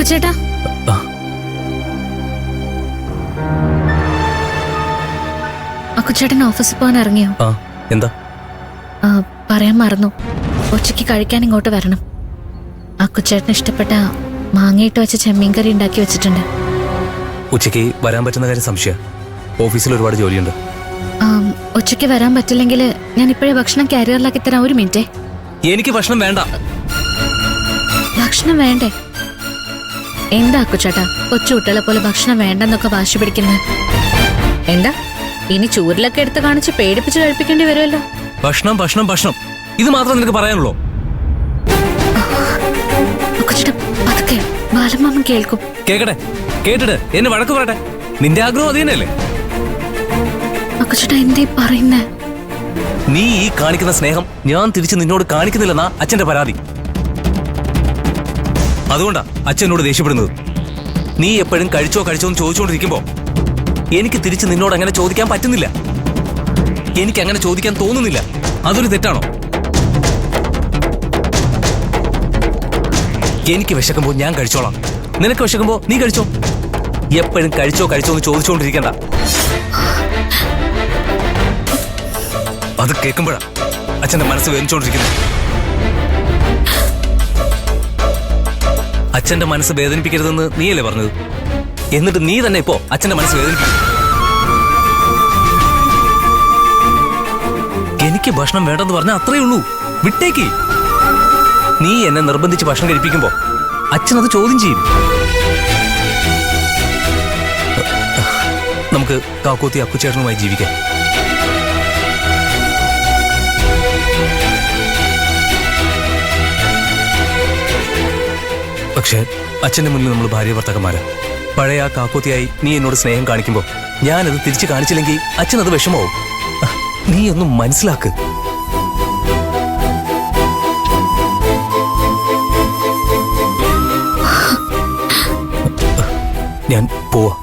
അക്കുച്ചേട്ടാ, അക്കുച്ചേട്ടൻ ഓഫീസിൽ പോകാൻ ഇറങ്ങിയോ? എന്താ? പറയാൻ മറന്നു. ഉച്ചയ്ക്ക് കഴിക്കാൻ ഇങ്ങോട്ട് വരണം. അക്കുച്ചേട്ടന് ഇഷ്ടപ്പെട്ട മാങ്ങയിട്ട് വെച്ച ചെമ്മീൻ കറി ഉണ്ടാക്കി വെച്ചിട്ടുണ്ട്. ഉച്ചയ്ക്ക് വരാൻ പറ്റുന്ന കാര്യം സംശയം. ഓഫീസിൽ ഒരുപാട് ജോലിയുണ്ട്. ഉച്ചയ്ക്ക് വരാൻ പറ്റില്ലെങ്കിൽ ഞാൻ ഇപ്പോഴേ ഭക്ഷണം കാരിയറിലാക്കി തരാം. ഒരു മിനിറ്റേ. എനിക്ക് ഭക്ഷണം വേണ്ട. ഭക്ഷണം വേണ്ടേ? എന്താ അക്കുച്ചേട്ടാ കൊച്ചുകുട്ടികളെ പോലെ ഭക്ഷണം വേണ്ടെന്നൊക്കെ വാശി പിടിക്കുന്നത്? എന്താ ഇനി ചൂരിലൊക്കെ എടുത്ത് കാണിച്ച് പേടിപ്പിച്ച് കഴിപ്പിക്കേണ്ടി വരുമല്ലോ. ഭക്ഷണം ഭക്ഷണം ഭക്ഷണം ഇത് മാത്രം നിനക്ക് പറയാനുള്ളൂ? അക്കുച്ചേട്ടാ അതൊക്കെ ബാലമാമൻ കേൾക്കും. കേക്കട്ടെ, കേട്ടിട്ട് എന്നെ വഴക്ക് പറയട്ടെ. നിന്റെ ആഗ്രഹം അത് തന്നെയല്ലേ? അക്കുച്ചേട്ടാ എന്തേ പറയുന്നേ? നീ ഈ കാണിക്കുന്ന സ്നേഹം ഞാൻ തിരിച്ച് നിന്നോട് കാണിക്കുന്നില്ലെന്നാ അച്ഛന്റെ പരാതി. അതുകൊണ്ടാ അച്ഛനോട് ദേഷ്യപ്പെടുന്നത്. നീ എപ്പോഴും കഴിച്ചോ കഴിച്ചോ എന്ന് ചോദിച്ചുകൊണ്ടിരിക്കുമ്പോ എനിക്ക് തിരിച്ച് നിന്നോട് അങ്ങനെ ചോദിക്കാൻ പറ്റുന്നില്ല. എനിക്ക് അങ്ങനെ ചോദിക്കാൻ തോന്നുന്നില്ല. അതൊരു തെറ്റാണോ? എനിക്ക് വിശക്കുമ്പോ ഞാൻ കഴിച്ചോളാം, നിനക്ക് വിശക്കുമ്പോ നീ കഴിച്ചോ. എപ്പോഴും കഴിച്ചോ കഴിച്ചോ എന്ന് ചോദിച്ചുകൊണ്ടിരിക്കണ്ട. അത് കേൾക്കുമ്പോഴാ അച്ഛന്റെ മനസ്സ് വേദനിച്ചോണ്ടിരിക്കുന്നത്. അച്ഛന്റെ മനസ്സ് വേദനിപ്പിക്കരുതെന്ന് നീയല്ലേ പറഞ്ഞത്? എന്നിട്ട് നീ തന്നെ ഇപ്പോ അച്ഛന്റെ മനസ്സ് വേദനിപ്പിക്കും. എനിക്ക് ഭക്ഷണം വേണ്ടെന്ന് പറഞ്ഞാൽ അത്രയേ ഉള്ളൂ. വിട്ടേക്ക്. നീ എന്നെ നിർബന്ധിച്ച് ഭക്ഷണം കഴിപ്പിക്കുമ്പോ അച്ഛനത് ചോദ്യം ചെയ്യും. നമുക്ക് കാക്കോത്തി അക്കുച്ചേട്ടനുമായി ജീവിക്കാം. പക്ഷേ അച്ഛന്റെ മുന്നിൽ നമ്മൾ ഭാര്യ ഭർത്താക്കന്മാരാ. പഴയ ആ കാക്കോത്തിയായി നീ എന്നോട് സ്നേഹം കാണിക്കുമ്പോ ഞാനത് തിരിച്ചു കാണിച്ചില്ലെങ്കിൽ അച്ഛനത് വിഷമാവും. നീ ഒന്നും മനസ്സിലാക്ക്. ഞാൻ പോവാ.